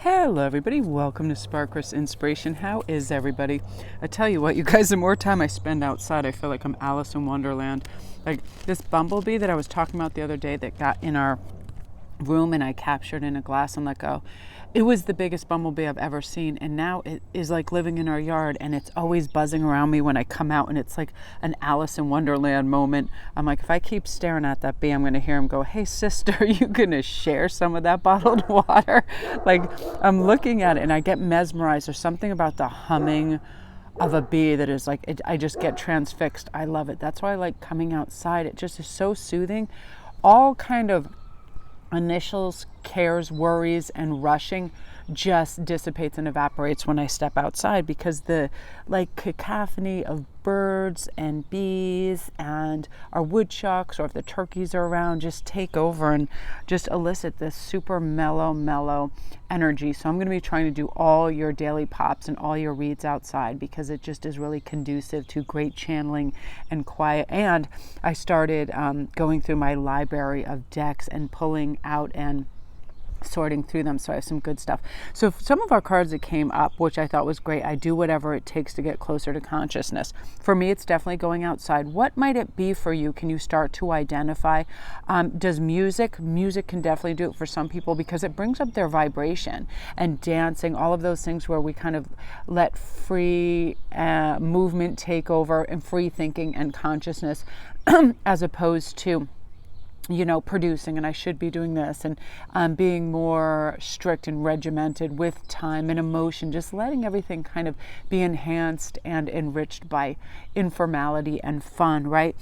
Hello everybody, welcome to Sparkris Inspiration. How is everybody? I tell you what, you guys, the more time I spend outside, I feel like I'm Alice in Wonderland. Like this bumblebee that I was talking about the other day that got in our room and I captured in a glass and let go. It was the biggest bumblebee I've ever seen, and now it is like living in our yard, and it's always buzzing around me when I come out, and it's like an Alice in Wonderland moment. I'm like, if I keep staring at that bee, I'm going to hear him go, "Hey sister, are you going to share some of that bottled water?" Like, I'm looking at it and I get mesmerized. There's something about the humming of a bee that is like, I just get transfixed. I love it. That's why I like coming outside. It just is so soothing. All kind of initials, cares, worries, and rushing just dissipates and evaporates when I step outside, because the like cacophony of birds and bees and our woodchucks, or if the turkeys are around, just take over and just elicit this super mellow energy. So I'm going to be trying to do all your daily pops and all your reads outside, because it just is really conducive to great channeling and quiet. And I started going through my library of decks and pulling out and sorting through them, so I have some good stuff. So some of our cards that came up, which I thought was great, I do whatever it takes to get closer to consciousness. For me, it's definitely going outside. What might it be for you? Can you start to identify? Does music can definitely do it for some people, because it brings up their vibration, and dancing, all of those things where we kind of let free movement take over, and free thinking and consciousness as opposed to producing, and I should be doing this, and being more strict and regimented with time and emotion, just letting everything kind of be enhanced and enriched by informality and fun, right?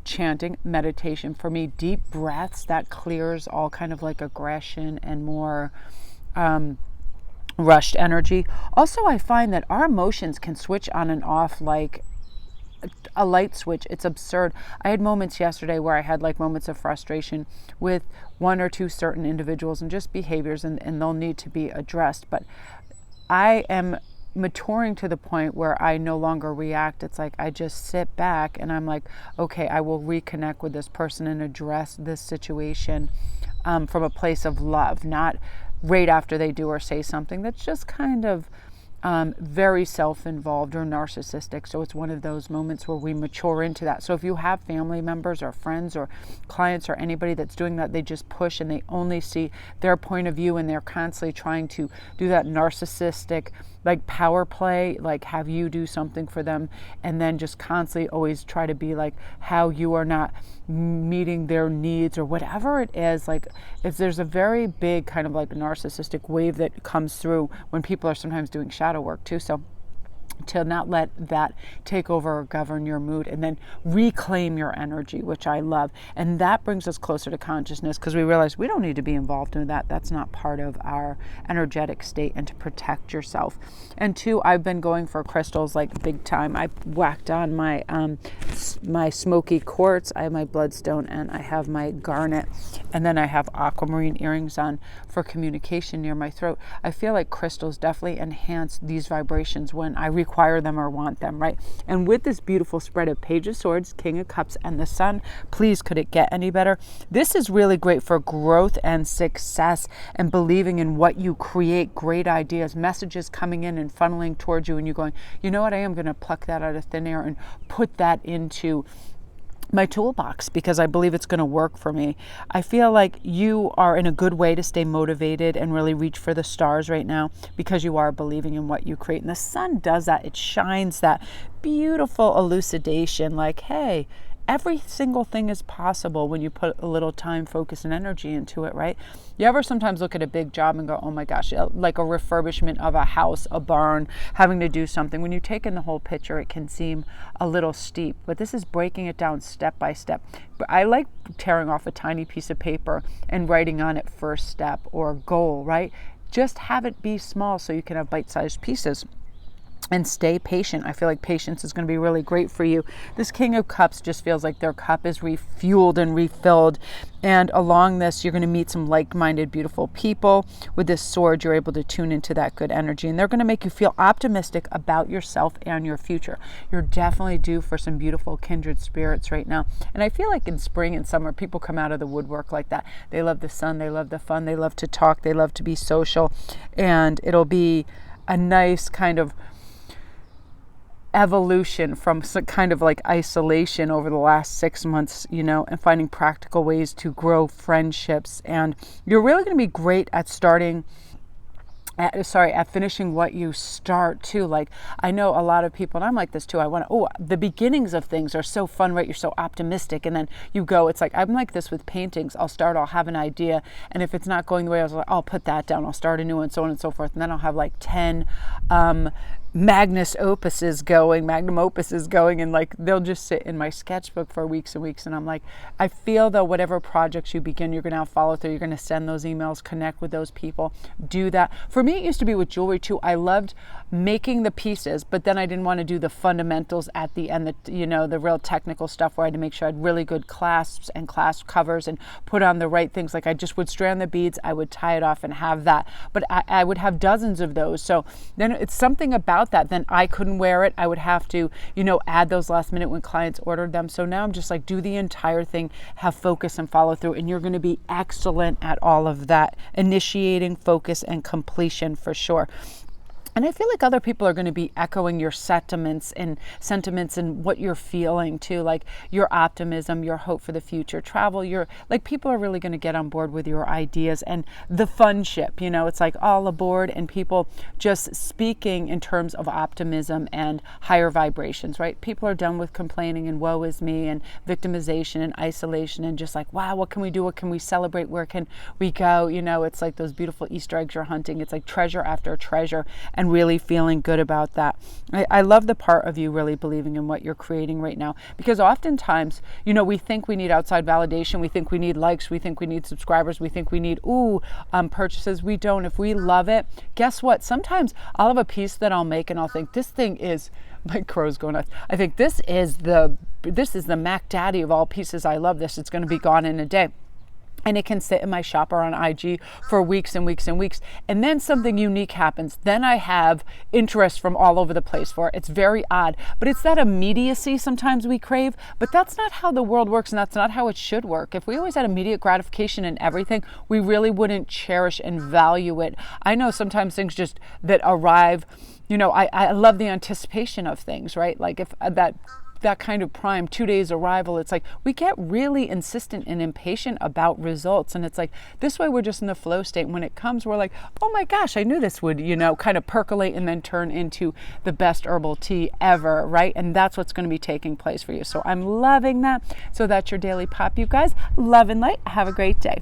Chanting, meditation, for me, deep breaths, that clears all kind of like aggression and more rushed energy. Also, I find that our emotions can switch on and off like a light switch. It's absurd. I had moments yesterday where I had like moments of frustration with one or two certain individuals and just behaviors, and they'll need to be addressed. But I am maturing to the point where I no longer react. It's like I just sit back and I'm like, okay, I will reconnect with this person and address this situation from a place of love, not right after they do or say something that's just kind of very self-involved or narcissistic. So it's one of those moments where we mature into that. So if you have family members or friends or clients or anybody that's doing that, they just push and they only see their point of view, and they're constantly trying to do that narcissistic like power play, like have you do something for them, and then just constantly always try to be like how you are not meeting their needs or whatever it is. Like there's a very big kind of like narcissistic wave that comes through when people are sometimes doing shadow work too. So to not let that take over or govern your mood, and then reclaim your energy, which I love. And that brings us closer to consciousness, because we realize we don't need to be involved in that. That's not part of our energetic state, and to protect yourself. And two, I've been going for crystals like big time. I whacked on my my smoky quartz, I have my bloodstone, and I have my garnet, and then I have aquamarine earrings on for communication near my throat. I feel like crystals definitely enhance these vibrations when I require them or want them, right? And with this beautiful spread of Page of Swords, King of Cups, and the Sun, please, could it get any better? This is really great for growth and success and believing in what you create, great ideas, messages coming in and funneling towards you, and you going, you know what, I am going to pluck that out of thin air and put that into my toolbox, because I believe it's going to work for me. I feel like you are in a good way to stay motivated and really reach for the stars right now, because you are believing in what you create. And the sun does that. It shines that beautiful elucidation, like, hey, every single thing is possible when you put a little time, focus, and energy into it, right? You ever sometimes look at a big job and go, oh my gosh, like a refurbishment of a house, a barn, having to do something. When you take in the whole picture, it can seem a little steep, but this is breaking it down step by step. But I like tearing off a tiny piece of paper and writing on it first step or goal, right? Just have it be small so you can have bite-sized pieces. and stay patient. I feel like patience is going to be really great for you. This King of Cups just feels like their cup is refueled and refilled. And along this, you're going to meet some like-minded, beautiful people. With this sword, you're able to tune into that good energy. And they're going to make you feel optimistic about yourself and your future. You're definitely due for some beautiful kindred spirits right now. And I feel like in spring and summer, people come out of the woodwork like that. They love the sun. They love the fun. They love to talk. They love to be social. And it'll be a nice kind of evolution from some kind of like isolation over the last 6 months, and finding practical ways to grow friendships. And you're really going to be great at at finishing what you start too. Like, I know a lot of people, and I'm like this too, the beginnings of things are so fun, right? You're so optimistic, and then you go, it's like, I'm like this with paintings. I'll have an idea, and if it's not going the way I was like, I'll put that down, I'll start a new one, so on and so forth, and then I'll have like 10 magnum opuses going, and like they'll just sit in my sketchbook for weeks and weeks. And I'm like, I feel though, whatever projects you begin, you're going to follow through. You're going to send those emails, connect with those people, do that. For me, it used to be with jewelry too. I loved making the pieces, but then I didn't want to do the fundamentals at the end, the real technical stuff where I had to make sure I had really good clasps and clasp covers and put on the right things. Like, I just would strand the beads, I would tie it off and have that, but I would have dozens of those. So then it's something about that. Then I couldn't wear it. I would have to, add those last minute when clients ordered them. So now I'm just like, do the entire thing, have focus and follow through, and you're going to be excellent at all of that. Initiating, focus, and completion for sure. And I feel like other people are going to be echoing your sentiments and what you're feeling too, like your optimism, your hope for the future, travel. People are really going to get on board with your ideas and the fun ship. It's like all aboard, and people just speaking in terms of optimism and higher vibrations, right? People are done with complaining and woe is me and victimization and isolation, and just like, wow, what can we do? What can we celebrate? Where can we go? It's like those beautiful Easter eggs you're hunting. It's like treasure after treasure. And really feeling good about that. I love the part of you really believing in what you're creating right now, because oftentimes, we think we need outside validation. We think we need likes. We think we need subscribers. We think we need, purchases. We don't. If we love it, guess what? Sometimes I'll have a piece that I'll make and I'll think, this thing is, my crow's going nuts. I think this is the Mac Daddy of all pieces. I love this. It's going to be gone in a day. And it can sit in my shop or on IG for weeks and weeks and weeks. And then something unique happens. Then I have interest from all over the place for it. It's very odd. But it's that immediacy sometimes we crave. But that's not how the world works, and that's not how it should work. If we always had immediate gratification in everything, we really wouldn't cherish and value it. I know sometimes things just that arrive, I love the anticipation of things, right? Like if that kind of prime 2 days arrival, it's like we get really insistent and impatient about results, and it's like this way we're just in the flow state. When it comes, we're like, oh my gosh, I knew this would kind of percolate and then turn into the best herbal tea ever, right? And that's what's going to be taking place for you. So I'm loving that. So that's your daily pop, you guys. Love and light. Have a great day.